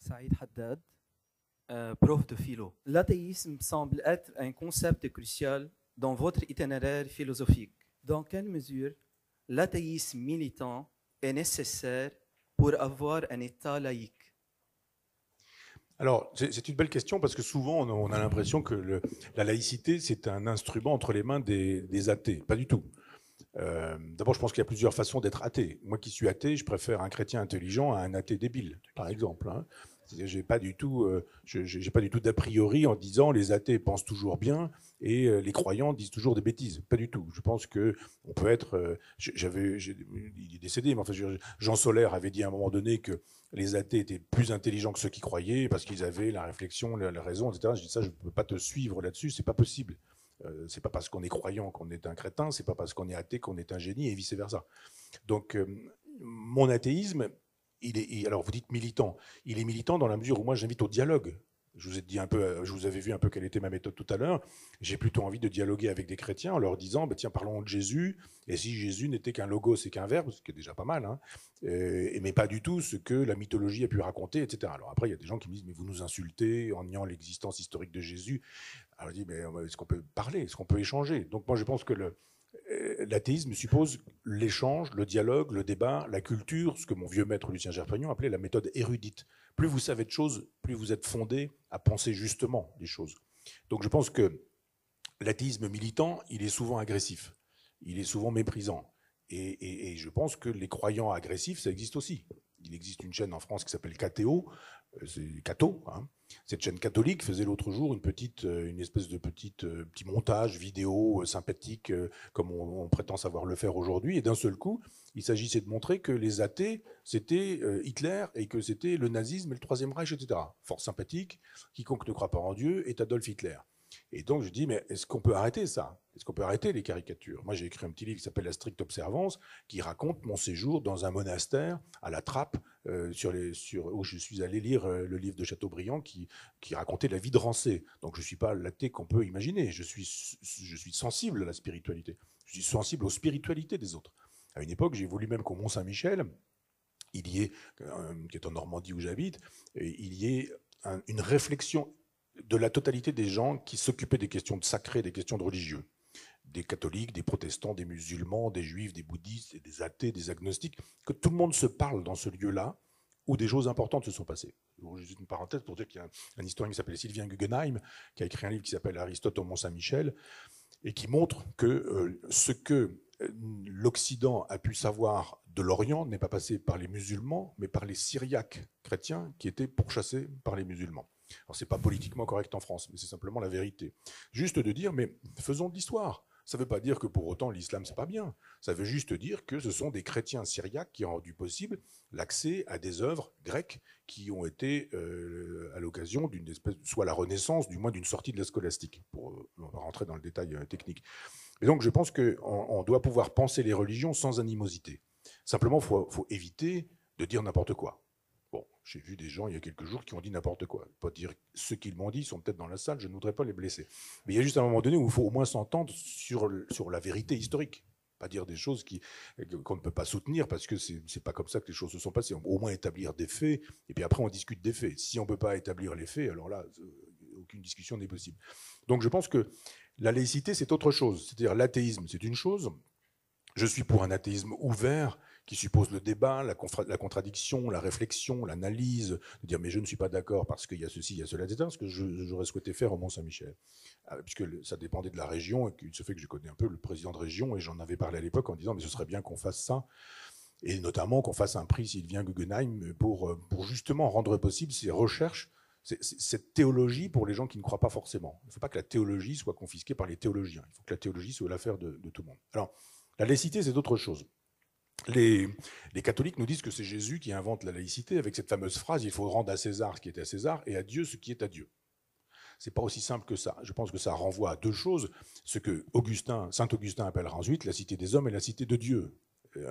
Saïd Haddad, prof de philo. L'athéisme semble être un concept crucial dans votre itinéraire philosophique. Dans quelle mesure l'athéisme militant est nécessaire pour avoir un État laïque? Alors, c'est une belle question parce que souvent, on a l'impression que la laïcité, c'est un instrument entre les mains des athées. Pas du tout. D'abord, je pense qu'il y a plusieurs façons d'être athée. Moi qui suis athée, je préfère un chrétien intelligent à un athée débile, par exemple. Hein. J'ai pas du tout d'a priori en disant les athées pensent toujours bien et les croyants disent toujours des bêtises. Pas du tout. Je pense que on peut être. Il est décédé, mais enfin, Jean Solaire avait dit à un moment donné que les athées étaient plus intelligents que ceux qui croyaient parce qu'ils avaient la réflexion, la raison, etc. Je dis ça, je ne peux pas te suivre là-dessus, c'est pas possible. C'est pas parce qu'on est croyant qu'on est un crétin, c'est pas parce qu'on est athée qu'on est un génie et vice versa. Donc mon athéisme, alors vous dites militant, il est militant dans la mesure où moi j'invite au dialogue. Je vous avais vu un peu quelle était ma méthode tout à l'heure. J'ai plutôt envie de dialoguer avec des chrétiens en leur disant, bah, tiens, parlons de Jésus. Et si Jésus n'était qu'un logos et qu'un verbe, ce qui est déjà pas mal, hein, mais pas du tout ce que la mythologie a pu raconter, etc. Alors après, il y a des gens qui me disent, mais vous nous insultez en niant l'existence historique de Jésus. Alors je dis, mais est-ce qu'on peut parler, est-ce qu'on peut échanger? Donc moi, je pense que l'athéisme suppose l'échange, le dialogue, le débat, la culture, ce que mon vieux maître Lucien Gerfagnon appelait la méthode érudite. Plus vous savez de choses, plus vous êtes fondé à penser justement des choses. Donc je pense que l'athéisme militant, il est souvent agressif, il est souvent méprisant. Et je pense que les croyants agressifs, ça existe aussi. Il existe une chaîne en France qui s'appelle KTO, c'est Cato. Hein. Cette chaîne catholique faisait l'autre jour une espèce de petit montage vidéo sympathique, comme on prétend savoir le faire aujourd'hui. Et d'un seul coup, il s'agissait de montrer que les athées, c'était Hitler et que c'était le nazisme et le Troisième Reich, etc. Fort sympathique, quiconque ne croit pas en Dieu est Adolf Hitler. Et donc je dis, mais est-ce qu'on peut arrêter ça? Est-ce qu'on peut arrêter les caricatures? Moi j'ai écrit un petit livre qui s'appelle La stricte observance, qui raconte mon séjour dans un monastère à la Trappe, où je suis allé lire le livre de Chateaubriand qui racontait la vie de Rancé. Donc je ne suis pas l'athée qu'on peut imaginer, je suis sensible à la spiritualité, je suis sensible aux spiritualités des autres. À une époque, j'ai voulu même qu'au Mont-Saint-Michel, il y ait, qui est en Normandie où j'habite, il y ait une réflexion de la totalité des gens qui s'occupaient des questions de sacré, des questions de religieux. Des catholiques, des protestants, des musulmans, des juifs, des bouddhistes, des athées, des agnostiques, que tout le monde se parle dans ce lieu-là où des choses importantes se sont passées. Juste une parenthèse pour dire qu'il y a un historien qui s'appelle Sylvain Guggenheim, qui a écrit un livre qui s'appelle Aristote au Mont-Saint-Michel, et qui montre que ce que l'Occident a pu savoir de l'Orient n'est pas passé par les musulmans, mais par les Syriaques chrétiens qui étaient pourchassés par les musulmans. Alors c'est pas politiquement correct en France, mais c'est simplement la vérité. Juste de dire, mais faisons de l'histoire. Ça ne veut pas dire que pour autant l'islam c'est pas bien. Ça veut juste dire que ce sont des chrétiens syriaques qui ont rendu possible l'accès à des œuvres grecques qui ont été à l'occasion d'une espèce, soit la Renaissance, du moins d'une sortie de la scolastique, pour rentrer dans le détail technique. Et donc je pense qu'on doit pouvoir penser les religions sans animosité. Simplement, faut éviter de dire n'importe quoi. Bon, j'ai vu des gens il y a quelques jours qui ont dit n'importe quoi. Pas dire ceux qu'ils m'ont dit sont peut-être dans la salle, je ne voudrais pas les blesser. Mais il y a juste un moment donné où il faut au moins s'entendre sur la vérité historique. Pas dire des choses qu'on ne peut pas soutenir parce que c'est pas comme ça que les choses se sont passées. Au moins établir des faits et puis après on discute des faits. Si on ne peut pas établir les faits, alors là, aucune discussion n'est possible. Donc je pense que la laïcité c'est autre chose. C'est-à-dire l'athéisme c'est une chose. Je suis pour un athéisme ouvert qui suppose le débat, la contradiction, la réflexion, l'analyse, de dire mais je ne suis pas d'accord parce qu'il y a ceci, il y a cela, etc. Ce que j'aurais souhaité faire au Mont-Saint-Michel, puisque ça dépendait de la région, et qu'il se fait que je connais un peu le président de région, et j'en avais parlé à l'époque en disant mais ce serait bien qu'on fasse ça, et notamment qu'on fasse un prix Sylvain Guggenheim pour justement rendre possible ces recherches, cette théologie pour les gens qui ne croient pas forcément. Il ne faut pas que la théologie soit confisquée par les théologiens, il faut que la théologie soit l'affaire de tout le monde. Alors, la laïcité, c'est autre chose. Les catholiques nous disent que c'est Jésus qui invente la laïcité avec cette fameuse phrase « il faut rendre à César ce qui est à César et à Dieu ce qui est à Dieu ». C'est pas aussi simple que ça. Je pense que ça renvoie à deux choses, ce que saint Augustin appellera ensuite la cité des hommes et la cité de Dieu.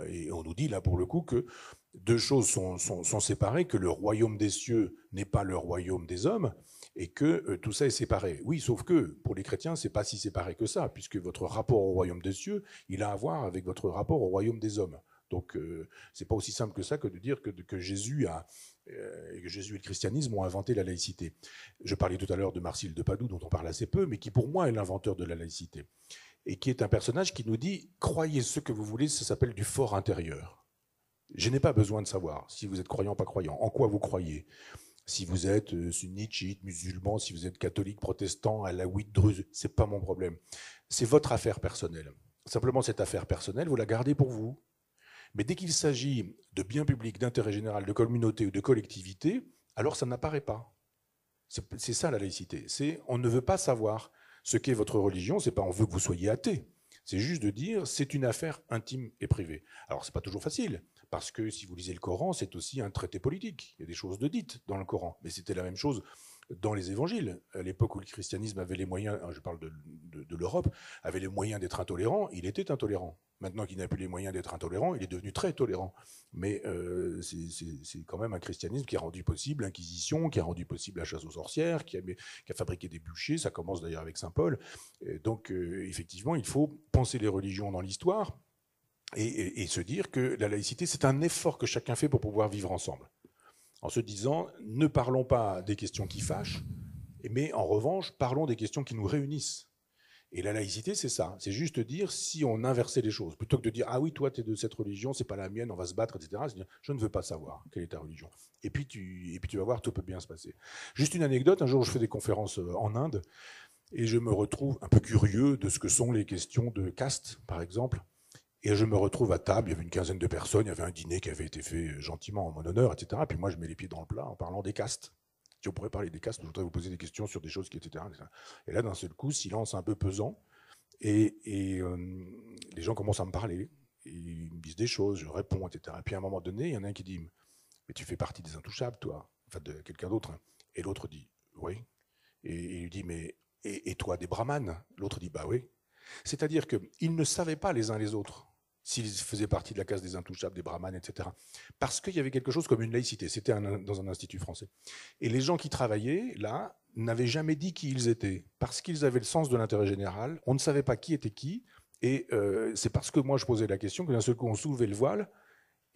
Et on nous dit là pour le coup que deux choses sont séparées, que le royaume des cieux n'est pas le royaume des hommes, et que tout ça est séparé. Oui, sauf que pour les chrétiens, c'est pas si séparé que ça, puisque votre rapport au royaume des cieux, il a à voir avec votre rapport au royaume des hommes. Donc, c'est pas aussi simple que ça que de dire que Jésus et le christianisme ont inventé la laïcité. Je parlais tout à l'heure de Marcille de Padoue, dont on parle assez peu, mais qui pour moi est l'inventeur de la laïcité. Et qui est un personnage qui nous dit « Croyez ce que vous voulez, ça s'appelle du fort intérieur ». Je n'ai pas besoin de savoir si vous êtes croyant ou pas croyant, en quoi vous croyez. Si vous êtes sunnite, chiite, musulman, si vous êtes catholique, protestant, alaouite, druze, c'est pas mon problème. C'est votre affaire personnelle. Simplement, cette affaire personnelle, vous la gardez pour vous. Mais dès qu'il s'agit de biens publics, d'intérêt général, de communauté ou de collectivité, alors ça n'apparaît pas. C'est ça la laïcité. C'est on ne veut pas savoir ce qu'est votre religion, c'est pas on veut que vous soyez athée. C'est juste de dire c'est une affaire intime et privée. Alors c'est pas toujours facile, parce que si vous lisez le Coran, c'est aussi un traité politique. Il y a des choses de dites dans le Coran, mais c'était la même chose dans les évangiles. À l'époque où le christianisme avait les moyens, je parle de l'Europe, avait les moyens d'être intolérant, il était intolérant. Maintenant qu'il n'a plus les moyens d'être intolérant, il est devenu très tolérant. Mais c'est quand même un christianisme qui a rendu possible l'Inquisition, qui a rendu possible la chasse aux sorcières, qui a fabriqué des bûchers, ça commence d'ailleurs avec saint Paul. Donc effectivement, il faut penser les religions dans l'histoire et se dire que la laïcité, c'est un effort que chacun fait pour pouvoir vivre ensemble. En se disant, ne parlons pas des questions qui fâchent, mais en revanche, parlons des questions qui nous réunissent. Et la laïcité, c'est ça. C'est juste dire, si on inversait les choses, plutôt que de dire, ah oui, toi, tu es de cette religion, c'est pas la mienne, on va se battre, etc. C'est dire, je ne veux pas savoir quelle est ta religion. Et puis tu vas voir, tout peut bien se passer. Juste une anecdote, un jour, je fais des conférences en Inde, et je me retrouve un peu curieux de ce que sont les questions de caste, par exemple. Et je me retrouve à table, il y avait une quinzaine de personnes, il y avait un dîner qui avait été fait gentiment en mon honneur, etc. Puis moi, je mets les pieds dans le plat en parlant des castes. Si on pourrait parler des castes, je voudrais vous poser des questions sur des choses qui, etc. Et là, d'un seul coup, silence un peu pesant. Et les gens commencent à me parler. Et ils me disent des choses, je réponds, etc. Et puis à un moment donné, il y en a un qui dit, mais tu fais partie des intouchables, toi. Enfin, de quelqu'un d'autre. Hein. Et l'autre dit, oui. Et il lui dit, mais et toi, des brahmanes? L'autre dit, bah oui. C'est-à-dire qu'ils ne savaient pas les uns les autres s'ils faisaient partie de la case des intouchables, des brahmanes, etc. Parce qu'il y avait quelque chose comme une laïcité. C'était dans un institut français. Et les gens qui travaillaient là n'avaient jamais dit qui ils étaient, parce qu'ils avaient le sens de l'intérêt général. On ne savait pas qui était qui. Et c'est parce que moi je posais la question que d'un seul coup on soulevait le voile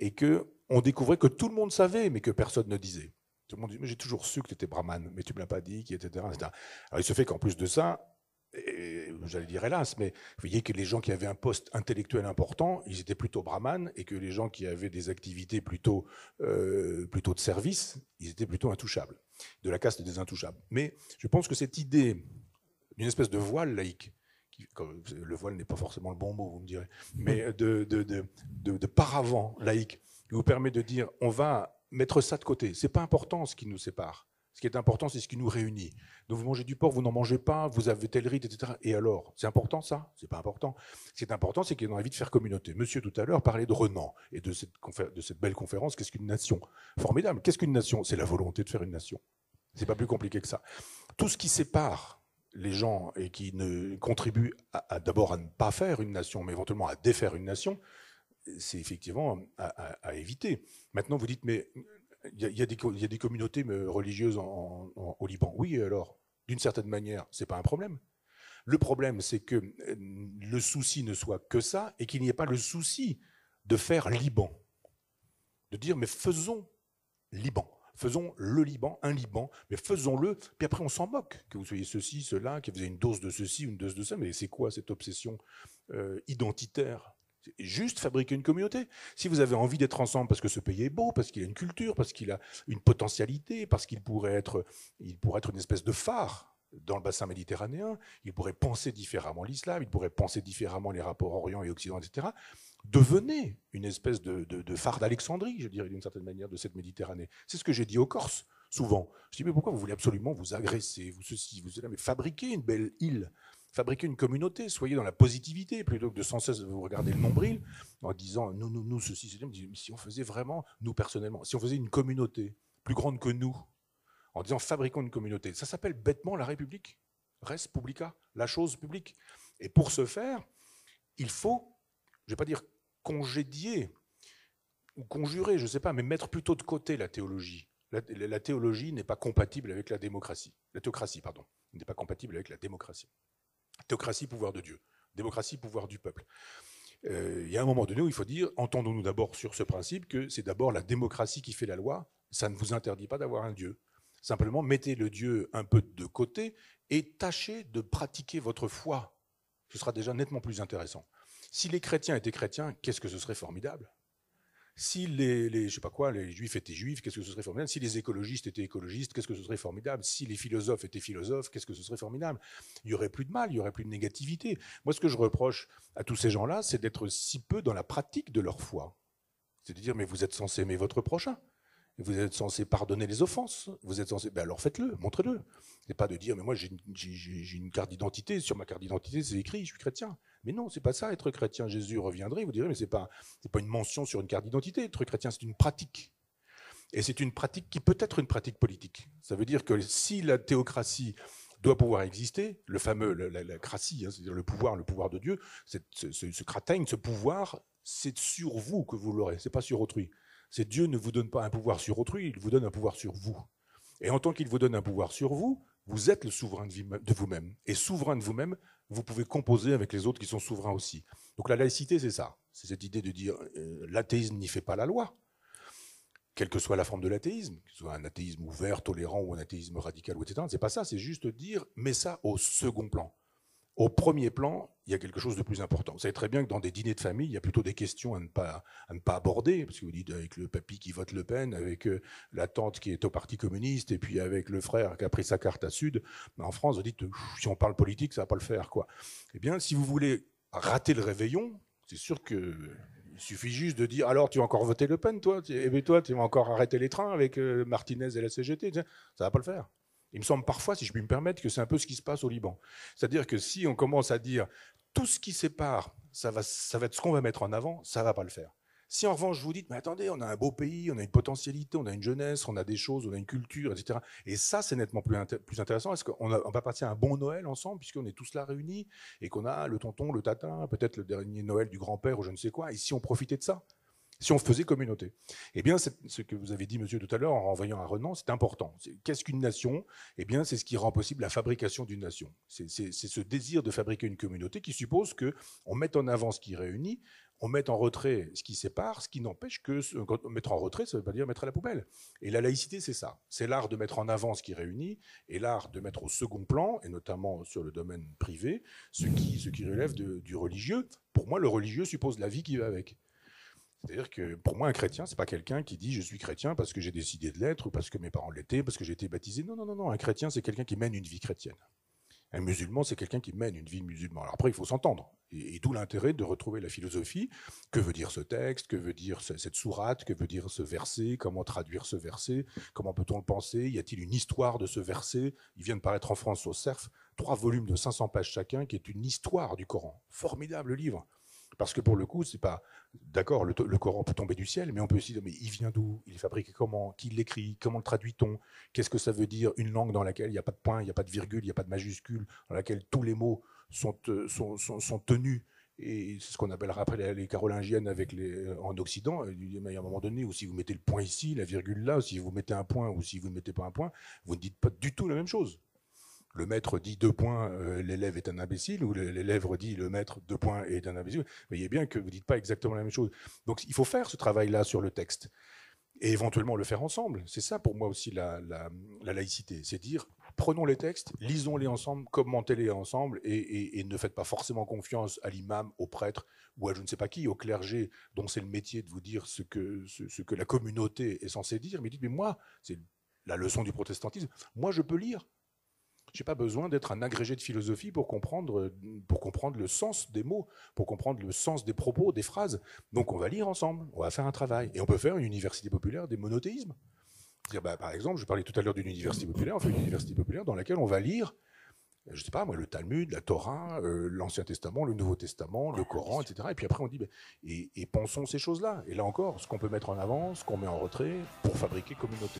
et qu'on découvrait que tout le monde savait, mais que personne ne disait. Tout le monde dit, mais j'ai toujours su que tu étais brahmane, mais tu ne me l'as pas dit, etc., etc. Alors il se fait qu'en plus de ça, j'allais dire hélas, mais vous voyez que les gens qui avaient un poste intellectuel important, ils étaient plutôt brahmanes, et que les gens qui avaient des activités plutôt de service, ils étaient plutôt intouchables, de la caste des intouchables. Mais je pense que cette idée d'une espèce de voile laïque, le voile n'est pas forcément le bon mot, vous me direz, mais de paravent laïque, qui vous permet de dire, on va mettre ça de côté. C'est pas important ce qui nous sépare. Ce qui est important, c'est ce qui nous réunit. Donc vous mangez du porc, vous n'en mangez pas, vous avez tel rite, etc. Et alors, c'est important ça? C'est pas important. Ce qui est important, c'est qu'on a envie de faire communauté. Monsieur tout à l'heure parlait de Renan et de cette belle conférence. Qu'est-ce qu'une nation? Formidable. Qu'est-ce qu'une nation? C'est la volonté de faire une nation. C'est pas plus compliqué que ça. Tout ce qui sépare les gens et qui ne contribue d'abord à ne pas faire une nation, mais éventuellement à défaire une nation, c'est effectivement à éviter. Maintenant, vous dites, mais il y a des communautés religieuses au Liban. Oui, alors, d'une certaine manière, ce n'est pas un problème. Le problème, c'est que le souci ne soit que ça et qu'il n'y ait pas le souci de faire Liban. De dire, mais faisons Liban. Faisons le Liban, un Liban, mais faisons-le, puis après on s'en moque, que vous soyez ceci, cela, que vous ayez une dose de ceci, une dose de ça, mais c'est quoi cette obsession identitaire? Juste fabriquer une communauté. Si vous avez envie d'être ensemble parce que ce pays est beau, parce qu'il a une culture, parce qu'il a une potentialité, parce qu'il pourrait être une espèce de phare dans le bassin méditerranéen, il pourrait penser différemment l'islam, il pourrait penser différemment les rapports Orient et Occident, etc. Devenez une espèce de phare d'Alexandrie, je dirais d'une certaine manière, de cette Méditerranée. C'est ce que j'ai dit aux Corses, souvent. Je dis, mais pourquoi vous voulez absolument vous agresser, vous ceci, vous cela, mais fabriquez une belle île. Fabriquez une communauté, soyez dans la positivité, plutôt que de sans cesse vous regarder le nombril en disant nous, ceci, cela. Si on faisait vraiment, nous personnellement, si on faisait une communauté plus grande que nous, en disant fabriquons une communauté, ça s'appelle bêtement la République, res publica, la chose publique. Et pour ce faire, il faut, je ne vais pas dire congédier ou conjurer, je ne sais pas, mais mettre plutôt de côté la théologie. La théologie n'est pas compatible avec la démocratie. La théocratie, pardon, n'est pas compatible avec la démocratie. Théocratie, pouvoir de Dieu. Démocratie, pouvoir du peuple. Il y a un moment donné où il faut dire, entendons-nous d'abord sur ce principe que c'est d'abord la démocratie qui fait la loi, ça ne vous interdit pas d'avoir un Dieu. Simplement, mettez le Dieu un peu de côté et tâchez de pratiquer votre foi. Ce sera déjà nettement plus intéressant. Si les chrétiens étaient chrétiens, qu'est-ce que ce serait formidable? Si je sais pas quoi, les juifs étaient juifs, qu'est-ce que ce serait formidable? Si les écologistes étaient écologistes, qu'est-ce que ce serait formidable? Si les philosophes étaient philosophes, qu'est-ce que ce serait formidable? Il n'y aurait plus de mal, il n'y aurait plus de négativité. Moi, ce que je reproche à tous ces gens-là, c'est d'être si peu dans la pratique de leur foi. C'est de dire, mais vous êtes censé aimer votre prochain. Vous êtes censé pardonner les offenses. Vous êtes censé, ben alors faites-le, montrez-le. C'est pas de dire, mais moi j'ai une carte d'identité. Sur ma carte d'identité, c'est écrit, je suis chrétien. Mais non, c'est pas ça, être chrétien. Jésus reviendrait, vous direz, mais c'est pas une mention sur une carte d'identité. Être chrétien, c'est une pratique. Et c'est une pratique qui peut être une pratique politique. Ça veut dire que si la théocratie doit pouvoir exister, le fameux, la cratie, hein, c'est-à-dire le pouvoir de Dieu, ce crateigne, ce pouvoir, c'est sur vous que vous l'aurez, c'est pas sur autrui. C'est Dieu ne vous donne pas un pouvoir sur autrui, il vous donne un pouvoir sur vous. Et en tant qu'il vous donne un pouvoir sur vous, vous êtes le souverain de vous-même. Et souverain de vous-même, vous pouvez composer avec les autres qui sont souverains aussi. Donc la laïcité, c'est ça. C'est cette idée de dire l'athéisme n'y fait pas la loi, quelle que soit la forme de l'athéisme, que ce soit un athéisme ouvert, tolérant ou un athéisme radical, etc. C'est pas ça, c'est juste dire, mets ça au second plan. Au premier plan, il y a quelque chose de plus important. Vous savez très bien que dans des dîners de famille, il y a plutôt des questions à ne pas aborder, parce que vous dites avec le papy qui vote Le Pen, avec la tante qui est au Parti communiste, et puis avec le frère qui a pris sa carte à Sud. Mais en France, vous dites, si on parle politique, ça va pas le faire, quoi. Eh bien, si vous voulez rater le réveillon, c'est sûr que il suffit juste de dire, alors tu vas encore voter Le Pen, toi? Eh bien, toi, tu vas encore arrêter les trains avec Martinez et la CGT? Ça va pas le faire. Il me semble parfois, si je puis me permettre, que c'est un peu ce qui se passe au Liban. C'est-à-dire que si on commence à dire tout ce qui sépare, ça va être ce qu'on va mettre en avant, ça ne va pas le faire. Si en revanche vous dites, mais attendez, on a un beau pays, on a une potentialité, on a une jeunesse, on a des choses, on a une culture, etc. Et ça, c'est nettement plus intéressant. Est-ce qu'on va passer un bon Noël ensemble, puisqu'on est tous là réunis, et qu'on a le tonton, le tatin, peut-être le dernier Noël du grand-père ou je ne sais quoi, et si on profitait de ça? Si on faisait communauté. Eh bien, ce que vous avez dit, monsieur, tout à l'heure, en renvoyant à Renan, c'est important. Qu'est-ce qu'une nation? Eh bien, c'est ce qui rend possible la fabrication d'une nation. C'est ce désir de fabriquer une communauté qui suppose qu'on mette en avant ce qui réunit, on met en retrait ce qui sépare, ce qui n'empêche que mettre en retrait, ça ne veut pas dire mettre à la poubelle. Et la laïcité, c'est ça. C'est l'art de mettre en avant ce qui réunit et l'art de mettre au second plan, et notamment sur le domaine privé, ce qui relève du religieux. Pour moi, le religieux suppose la vie qui va avec. C'est-à-dire que pour moi, un chrétien, c'est pas quelqu'un qui dit je suis chrétien parce que j'ai décidé de l'être ou parce que mes parents l'étaient, parce que j'ai été baptisé. Non, non, non, non. Un chrétien, c'est quelqu'un qui mène une vie chrétienne. Un musulman, c'est quelqu'un qui mène une vie musulmane. Alors après, il faut s'entendre. Et d'où l'intérêt de retrouver la philosophie. Que veut dire ce texte? Que veut dire cette sourate? Que veut dire ce verset? Comment traduire ce verset? Comment peut-on le penser? Y a-t-il une histoire de ce verset? Il vient de paraître en France au CERF, 3 volumes de 500 pages chacun, qui est une histoire du Coran. Formidable livre. Parce que pour le coup, c'est pas d'accord, le Coran peut tomber du ciel, mais on peut aussi dire, mais il vient d'où? Il est fabriqué comment? Qui l'écrit? Comment le traduit-on? Qu'est-ce que ça veut dire une langue dans laquelle il n'y a pas de point, il n'y a pas de virgule, il n'y a pas de majuscule, dans laquelle tous les mots sont tenus? Et c'est ce qu'on appellera après les carolingiennes en Occident. Il y a un moment donné où si vous mettez le point ici, la virgule là, si vous mettez un point ou si vous ne mettez pas un point, vous ne dites pas du tout la même chose. Le maître dit 2 points, l'élève est un imbécile, ou l'élève dit le maître 2 points est un imbécile. Vous voyez bien que vous ne dites pas exactement la même chose. Donc il faut faire ce travail-là sur le texte et éventuellement le faire ensemble. C'est ça pour moi aussi la laïcité. C'est dire, prenons les textes, lisons-les ensemble, commentez-les ensemble et ne faites pas forcément confiance à l'imam, au prêtre ou à je ne sais pas qui, au clergé dont c'est le métier de vous dire ce que la communauté est censée dire. Mais dites, mais moi, c'est la leçon du protestantisme, moi je peux lire. Je n'ai pas besoin d'être un agrégé de philosophie pour comprendre le sens des mots, pour comprendre le sens des propos, des phrases. Donc on va lire ensemble, on va faire un travail. Et on peut faire une université populaire des monothéismes. Par exemple, je parlais tout à l'heure d'une université populaire, on fait une université populaire dans laquelle on va lire, je ne sais pas moi, le Talmud, la Torah, l'Ancien Testament, le Nouveau Testament, le Coran, etc. Et puis après on dit, et pensons ces choses-là. Et là encore, ce qu'on peut mettre en avant, ce qu'on met en retrait pour fabriquer communauté.